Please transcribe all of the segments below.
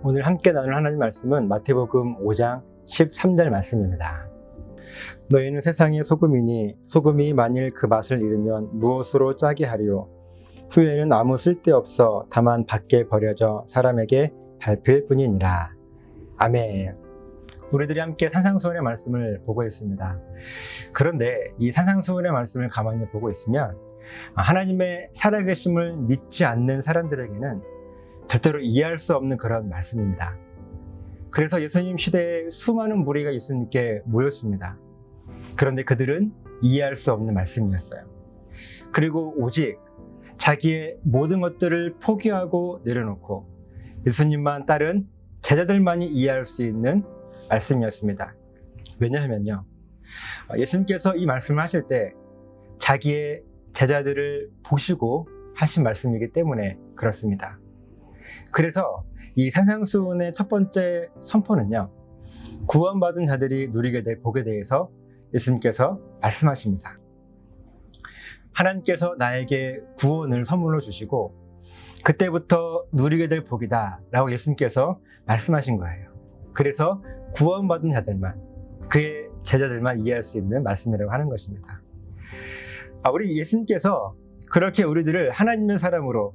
오늘 함께 나눌 하나님 말씀은 마태복음 5장 13절 말씀입니다. 너희는 세상의 소금이니 소금이 만일 그 맛을 잃으면 무엇으로 짜게 하리요? 후에는 아무 쓸데없어 다만 밖에 버려져 사람에게 밟힐 뿐이니라. 아멘. 우리들이 함께 산상수훈의 말씀을 보고 있습니다. 그런데 이 산상수훈의 말씀을 가만히 보고 있으면 하나님의 살아계심을 믿지 않는 사람들에게는 절대로 이해할 수 없는 그런 말씀입니다. 그래서 예수님 시대에 수많은 무리가 예수님께 모였습니다. 그런데 그들은 이해할 수 없는 말씀이었어요. 그리고 오직 자기의 모든 것들을 포기하고 내려놓고 예수님만 따른 제자들만이 이해할 수 있는 말씀이었습니다. 왜냐하면요, 예수님께서 이 말씀을 하실 때 자기의 제자들을 보시고 하신 말씀이기 때문에 그렇습니다. 그래서 이 산상수훈의 첫 번째 선포는요, 구원받은 자들이 누리게 될 복에 대해서 예수님께서 말씀하십니다. 하나님께서 나에게 구원을 선물로 주시고 그때부터 누리게 될 복이다 라고 예수님께서 말씀하신 거예요. 그래서 구원받은 자들만, 그의 제자들만 이해할 수 있는 말씀이라고 하는 것입니다. 우리 예수님께서 그렇게 우리들을 하나님의 사람으로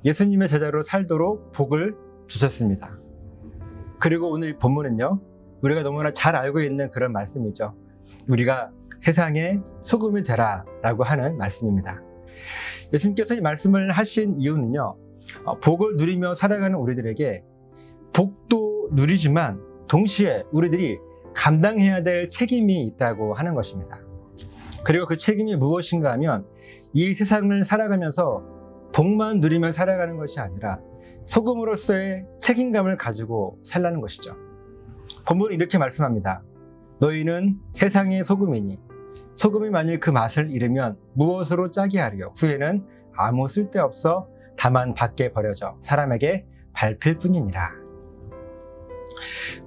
예수님의 제자로 살도록 복을 주셨습니다. 그리고 오늘 본문은요, 우리가 너무나 잘 알고 있는 그런 말씀이죠. 우리가 세상의 소금이 되라 라고 하는 말씀입니다. 예수님께서 이 말씀을 하신 이유는요, 복을 누리며 살아가는 우리들에게 복도 누리지만 동시에 우리들이 감당해야 될 책임이 있다고 하는 것입니다. 그리고 그 책임이 무엇인가 하면 이 세상을 살아가면서 복만 누리며 살아가는 것이 아니라 소금으로서의 책임감을 가지고 살라는 것이죠. 본문은 이렇게 말씀합니다. 너희는 세상의 소금이니 소금이 만일 그 맛을 잃으면 무엇으로 짜게 하리요? 후에는 아무 쓸데없어 다만 밖에 버려져 사람에게 밟힐 뿐이니라.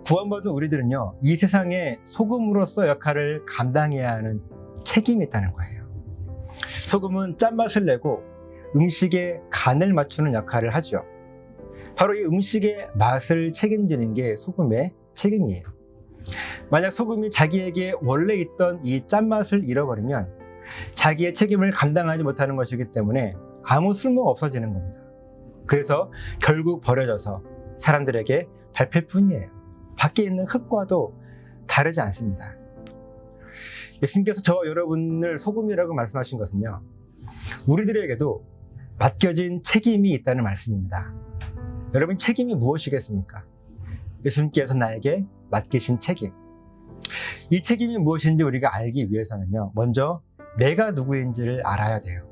구원받은 우리들은요, 이 세상의 소금으로서 역할을 감당해야 하는 책임이 있다는 거예요. 소금은 짠맛을 내고 음식에 간을 맞추는 역할을 하죠. 바로 이 음식의 맛을 책임지는 게 소금의 책임이에요. 만약 소금이 자기에게 원래 있던 이 짠맛을 잃어버리면 자기의 책임을 감당하지 못하는 것이기 때문에 아무 쓸모가 없어지는 겁니다. 그래서 결국 버려져서 사람들에게 밟힐 뿐이에요. 밖에 있는 흙과도 다르지 않습니다. 예수님께서 저와 여러분을 소금이라고 말씀하신 것은요, 우리들에게도 맡겨진 책임이 있다는 말씀입니다. 여러분, 책임이 무엇이겠습니까? 예수님께서 나에게 맡기신 책임. 이 책임이 무엇인지 우리가 알기 위해서는요, 먼저 내가 누구인지를 알아야 돼요.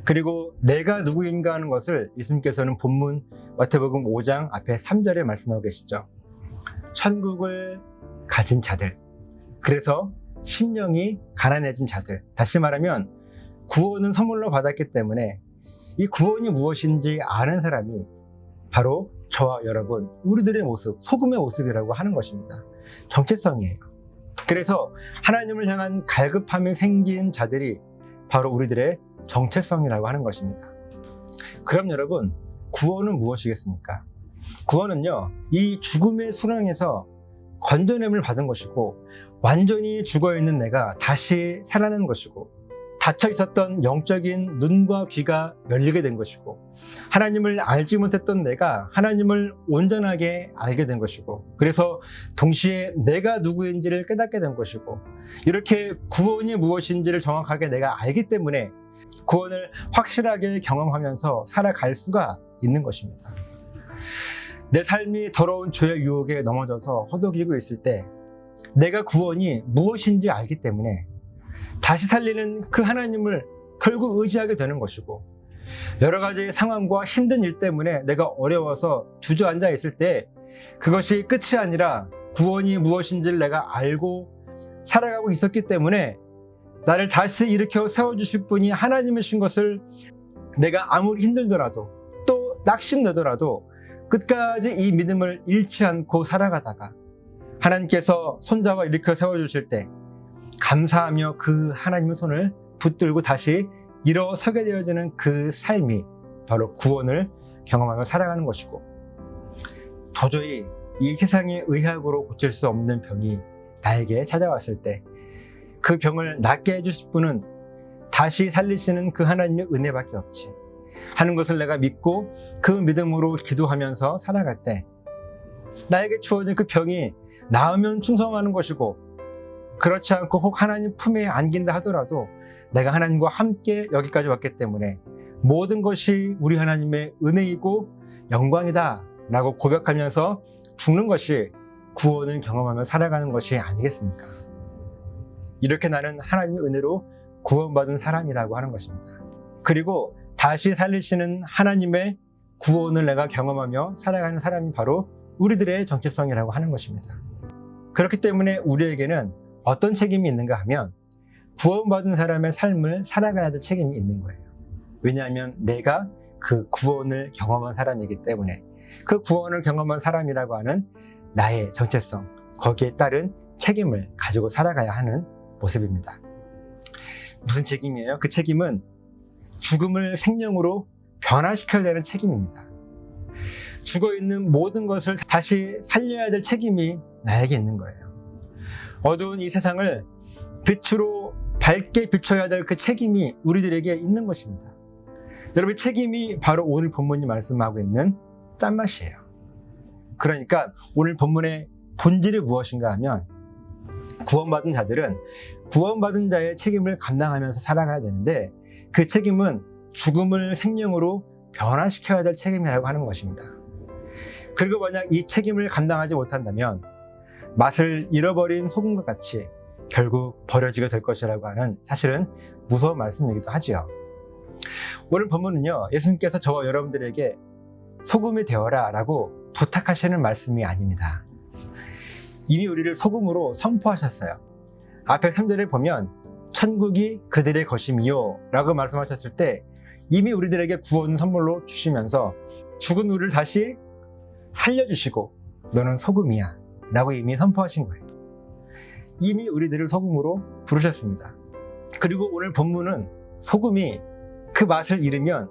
그리고 내가 누구인가 하는 것을 예수님께서는 본문 마태복음 5장 앞에 3절에 말씀하고 계시죠. 천국을 가진 자들, 그래서 심령이 가난해진 자들, 다시 말하면 구원은 선물로 받았기 때문에 이 구원이 무엇인지 아는 사람이 바로 저와 여러분, 우리들의 모습, 소금의 모습이라고 하는 것입니다. 정체성이에요. 그래서 하나님을 향한 갈급함이 생긴 자들이 바로 우리들의 정체성이라고 하는 것입니다. 그럼 여러분, 구원은 무엇이겠습니까? 구원은요, 이 죽음의 수렁에서 건져냄을 받은 것이고 완전히 죽어있는 내가 다시 살아나는 것이고 닫혀 있었던 영적인 눈과 귀가 열리게 된 것이고 하나님을 알지 못했던 내가 하나님을 온전하게 알게 된 것이고 그래서 동시에 내가 누구인지를 깨닫게 된 것이고 이렇게 구원이 무엇인지를 정확하게 내가 알기 때문에 구원을 확실하게 경험하면서 살아갈 수가 있는 것입니다. 내 삶이 더러운 죄의 유혹에 넘어져서 허덕이고 있을 때 내가 구원이 무엇인지 알기 때문에 다시 살리는 그 하나님을 결국 의지하게 되는 것이고 여러 가지 상황과 힘든 일 때문에 내가 어려워서 주저앉아 있을 때 그것이 끝이 아니라 구원이 무엇인지를 내가 알고 살아가고 있었기 때문에 나를 다시 일으켜 세워주실 분이 하나님이신 것을 내가 아무리 힘들더라도 또 낙심되더라도 끝까지 이 믿음을 잃지 않고 살아가다가 하나님께서 손잡아 일으켜 세워주실 때 감사하며 그 하나님의 손을 붙들고 다시 일어서게 되어지는 그 삶이 바로 구원을 경험하며 살아가는 것이고 도저히 이 세상의 의학으로 고칠 수 없는 병이 나에게 찾아왔을 때 그 병을 낫게 해주실 분은 다시 살리시는 그 하나님의 은혜밖에 없지 하는 것을 내가 믿고 그 믿음으로 기도하면서 살아갈 때 나에게 주어진 그 병이 나으면 충성하는 것이고 그렇지 않고 혹 하나님 품에 안긴다 하더라도 내가 하나님과 함께 여기까지 왔기 때문에 모든 것이 우리 하나님의 은혜이고 영광이다 라고 고백하면서 죽는 것이 구원을 경험하며 살아가는 것이 아니겠습니까? 이렇게 나는 하나님의 은혜로 구원받은 사람이라고 하는 것입니다. 그리고 다시 살리시는 하나님의 구원을 내가 경험하며 살아가는 사람이 바로 우리들의 정체성이라고 하는 것입니다. 그렇기 때문에 우리에게는 어떤 책임이 있는가 하면 구원받은 사람의 삶을 살아가야 될 책임이 있는 거예요. 왜냐하면 내가 그 구원을 경험한 사람이기 때문에 그 구원을 경험한 사람이라고 하는 나의 정체성, 거기에 따른 책임을 가지고 살아가야 하는 모습입니다. 무슨 책임이에요? 그 책임은 죽음을 생명으로 변화시켜야 되는 책임입니다. 죽어있는 모든 것을 다시 살려야 될 책임이 나에게 있는 거예요. 어두운 이 세상을 빛으로 밝게 비춰야 될 그 책임이 우리들에게 있는 것입니다. 여러분, 책임이 바로 오늘 본문이 말씀하고 있는 짠맛이에요. 그러니까 오늘 본문의 본질이 무엇인가 하면 구원받은 자들은 구원받은 자의 책임을 감당하면서 살아가야 되는데 그 책임은 죽음을 생명으로 변화시켜야 될 책임이라고 하는 것입니다. 그리고 만약 이 책임을 감당하지 못한다면 맛을 잃어버린 소금과 같이 결국 버려지게 될 것이라고 하는 사실은 무서운 말씀이기도 하지요. 오늘 본문은요, 예수님께서 저와 여러분들에게 소금이 되어라 라고 부탁하시는 말씀이 아닙니다. 이미 우리를 소금으로 선포하셨어요. 앞에 3절에 보면 천국이 그들의 것임이요 라고 말씀하셨을 때 이미 우리들에게 구원 선물로 주시면서 죽은 우리를 다시 살려주시고 너는 소금이야 라고 이미 선포하신 거예요. 이미 우리들을 소금으로 부르셨습니다. 그리고 오늘 본문은 소금이 그 맛을 잃으면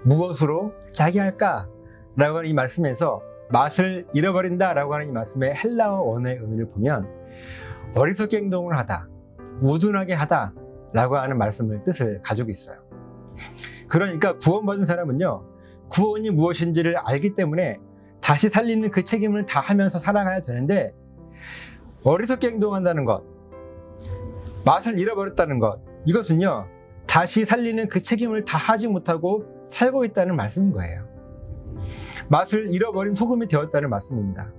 무엇으로 짜게 할까? 라고 하는 이 말씀에서 맛을 잃어버린다 라고 하는 이 말씀의 헬라어 원어의 의미를 보면 어리석게 행동을 하다, 우둔하게 하다 라고 하는 말씀을 뜻을 가지고 있어요. 그러니까 구원받은 사람은요, 구원이 무엇인지를 알기 때문에 다시 살리는 그 책임을 다 하면서 살아가야 되는데 어리석게 행동한다는 것, 맛을 잃어버렸다는 것, 이것은요 다시 살리는 그 책임을 다 하지 못하고 살고 있다는 말씀인 거예요. 맛을 잃어버린 소금이 되었다는 말씀입니다.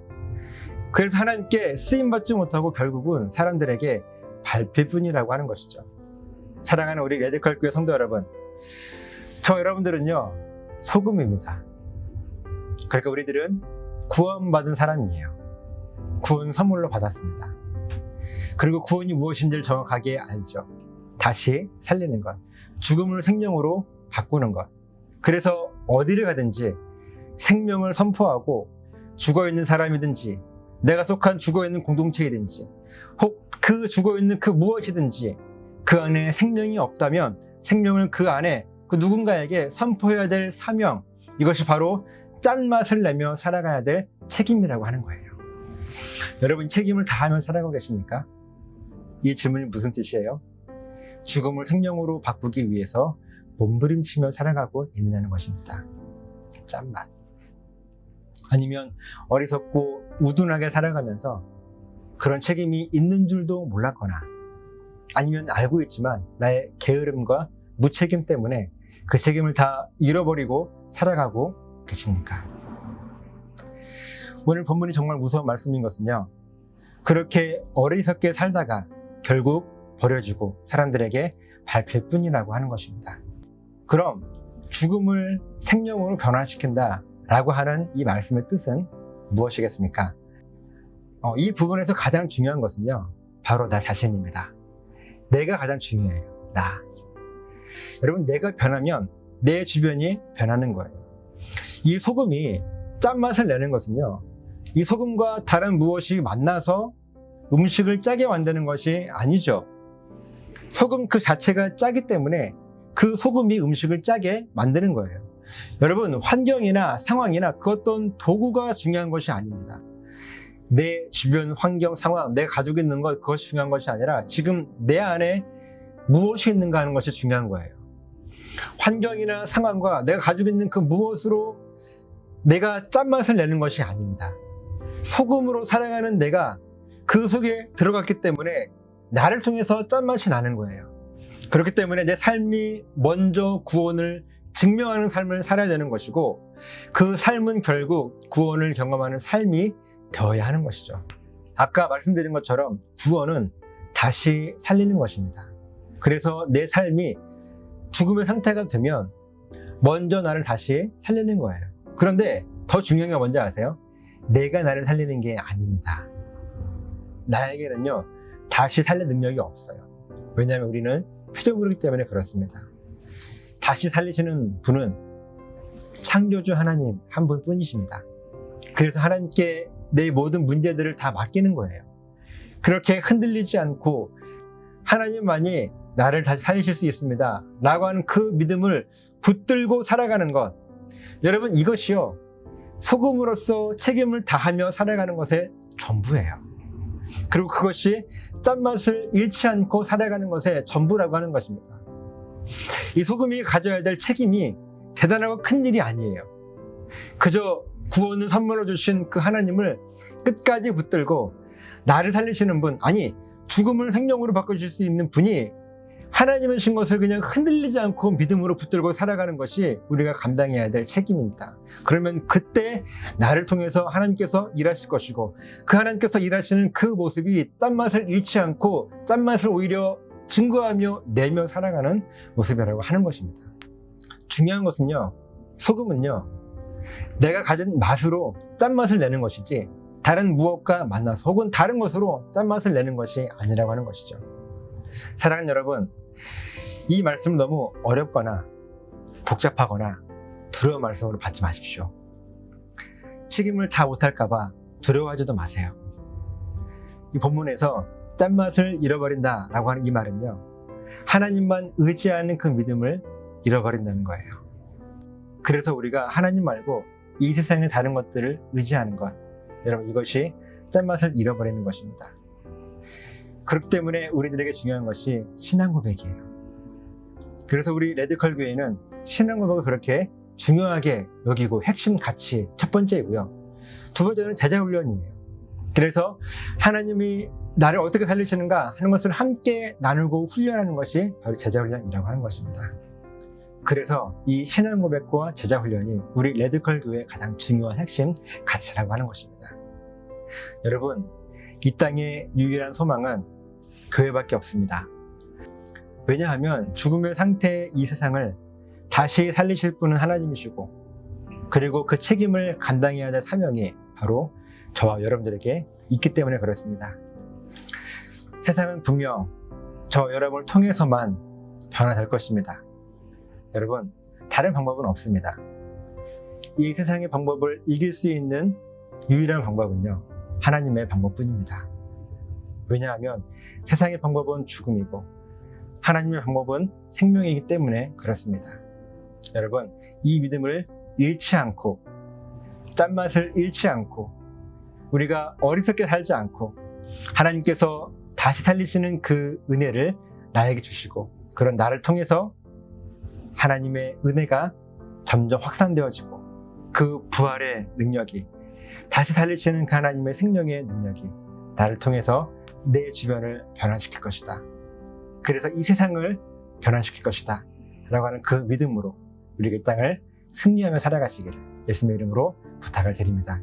그래서 하나님께 쓰임받지 못하고 결국은 사람들에게 밟힐 뿐이라고 하는 것이죠. 사랑하는 우리 레드컬 교회 성도 여러분, 저 여러분들은요 소금입니다. 그러니까 우리들은 구원받은 사람이에요. 구원 선물로 받았습니다. 그리고 구원이 무엇인지를 정확하게 알죠. 다시 살리는 것, 죽음을 생명으로 바꾸는 것. 그래서 어디를 가든지 생명을 선포하고 죽어있는 사람이든지 내가 속한 죽어있는 공동체이든지 혹 그 죽어있는 그 무엇이든지 그 안에 생명이 없다면 생명을 그 안에 그 누군가에게 선포해야 될 사명, 이것이 바로 짠맛을 내며 살아가야 될 책임이라고 하는 거예요. 여러분, 책임을 다하며 살아가고 계십니까? 이 질문이 무슨 뜻이에요? 죽음을 생명으로 바꾸기 위해서 몸부림치며 살아가고 있느냐는 것입니다. 짠맛. 아니면 어리석고 우둔하게 살아가면서 그런 책임이 있는 줄도 몰랐거나 아니면 알고 있지만 나의 게으름과 무책임 때문에 그 책임을 다 잃어버리고 살아가고 계십니까? 오늘 본문이 정말 무서운 말씀인 것은요, 그렇게 어리석게 살다가 결국 버려지고 사람들에게 밟힐 뿐이라고 하는 것입니다. 그럼 죽음을 생명으로 변화시킨다 라고 하는 이 말씀의 뜻은 무엇이겠습니까? 이 부분에서 가장 중요한 것은요, 바로 나 자신입니다. 내가 가장 중요해요. 나. 여러분, 내가 변하면 내 주변이 변하는 거예요. 이 소금이 짠맛을 내는 것은요, 이 소금과 다른 무엇이 만나서 음식을 짜게 만드는 것이 아니죠. 소금 그 자체가 짜기 때문에 그 소금이 음식을 짜게 만드는 거예요. 여러분, 환경이나 상황이나 그 어떤 도구가 중요한 것이 아닙니다. 내 주변 환경, 상황, 내가 가지고 있는 것, 그것이 중요한 것이 아니라 지금 내 안에 무엇이 있는가 하는 것이 중요한 거예요. 환경이나 상황과 내가 가지고 있는 그 무엇으로 내가 짠맛을 내는 것이 아닙니다. 소금으로 살아가는 내가 그 속에 들어갔기 때문에 나를 통해서 짠맛이 나는 거예요. 그렇기 때문에 내 삶이 먼저 구원을 증명하는 삶을 살아야 되는 것이고, 그 삶은 결국 구원을 경험하는 삶이 되어야 하는 것이죠. 아까 말씀드린 것처럼 구원은 다시 살리는 것입니다. 그래서 내 삶이 죽음의 상태가 되면 먼저 나를 다시 살리는 거예요. 그런데 더 중요한 게 뭔지 아세요? 내가 나를 살리는 게 아닙니다. 나에게는요, 다시 살릴 능력이 없어요. 왜냐하면 우리는 피조물이기 때문에 그렇습니다. 다시 살리시는 분은 창조주 하나님 한 분뿐이십니다. 그래서 하나님께 내 모든 문제들을 다 맡기는 거예요. 그렇게 흔들리지 않고 하나님만이 나를 다시 살리실 수 있습니다 라고 하는 그 믿음을 붙들고 살아가는 것, 여러분, 이것이요, 소금으로서 책임을 다하며 살아가는 것의 전부예요. 그리고 그것이 짠맛을 잃지 않고 살아가는 것의 전부라고 하는 것입니다. 이 소금이 가져야 될 책임이 대단하고 큰 일이 아니에요. 그저 구원을 선물로 주신 그 하나님을 끝까지 붙들고 나를 살리시는 분, 아니 죽음을 생명으로 바꿔주실 수 있는 분이 하나님이신 것을 그냥 흔들리지 않고 믿음으로 붙들고 살아가는 것이 우리가 감당해야 될 책임입니다. 그러면 그때 나를 통해서 하나님께서 일하실 것이고, 그 하나님께서 일하시는 그 모습이 짠맛을 잃지 않고 짠맛을 오히려 증거하며 내며 살아가는 모습이라고 하는 것입니다. 중요한 것은요, 소금은요, 내가 가진 맛으로 짠맛을 내는 것이지 다른 무엇과 만나서 혹은 다른 것으로 짠맛을 내는 것이 아니라고 하는 것이죠. 사랑하는 여러분, 이 말씀 너무 어렵거나 복잡하거나 두려운 말씀으로 받지 마십시오. 책임을 다 못할까봐 두려워하지도 마세요. 이 본문에서 짠맛을 잃어버린다라고 하는 이 말은요, 하나님만 의지하는 그 믿음을 잃어버린다는 거예요. 그래서 우리가 하나님 말고 이 세상의 다른 것들을 의지하는 것, 여러분, 이것이 짠맛을 잃어버리는 것입니다. 그렇기 때문에 우리들에게 중요한 것이 신앙 고백이에요. 그래서 우리 레드컬 교회는 신앙 고백을 그렇게 중요하게 여기고 핵심 가치 첫 번째이고요. 두 번째는 제자 훈련이에요. 그래서 하나님이 나를 어떻게 살리시는가 하는 것을 함께 나누고 훈련하는 것이 바로 제자 훈련이라고 하는 것입니다. 그래서 이 신앙 고백과 제자 훈련이 우리 레드컬 교회의 가장 중요한 핵심 가치라고 하는 것입니다. 여러분, 이 땅의 유일한 소망은 교회밖에 없습니다. 왜냐하면 죽음의 상태의 이 세상을 다시 살리실 분은 하나님이시고, 그리고 그 책임을 감당해야 될 사명이 바로 저와 여러분들에게 있기 때문에 그렇습니다. 세상은 분명 저 여러분을 통해서만 변화될 것입니다. 여러분, 다른 방법은 없습니다. 이 세상의 방법을 이길 수 있는 유일한 방법은요, 하나님의 방법뿐입니다. 왜냐하면 세상의 방법은 죽음이고 하나님의 방법은 생명이기 때문에 그렇습니다. 여러분, 이 믿음을 잃지 않고 짠맛을 잃지 않고 우리가 어리석게 살지 않고 하나님께서 다시 살리시는 그 은혜를 나에게 주시고, 그런 나를 통해서 하나님의 은혜가 점점 확산되어지고 그 부활의 능력이, 다시 살리시는 그 하나님의 생명의 능력이 나를 통해서 내 주변을 변화시킬 것이다. 그래서 이 세상을 변화시킬 것이다 라고 하는 그 믿음으로 우리가 이 땅을 승리하며 살아가시기를 예수님의 이름으로 부탁을 드립니다.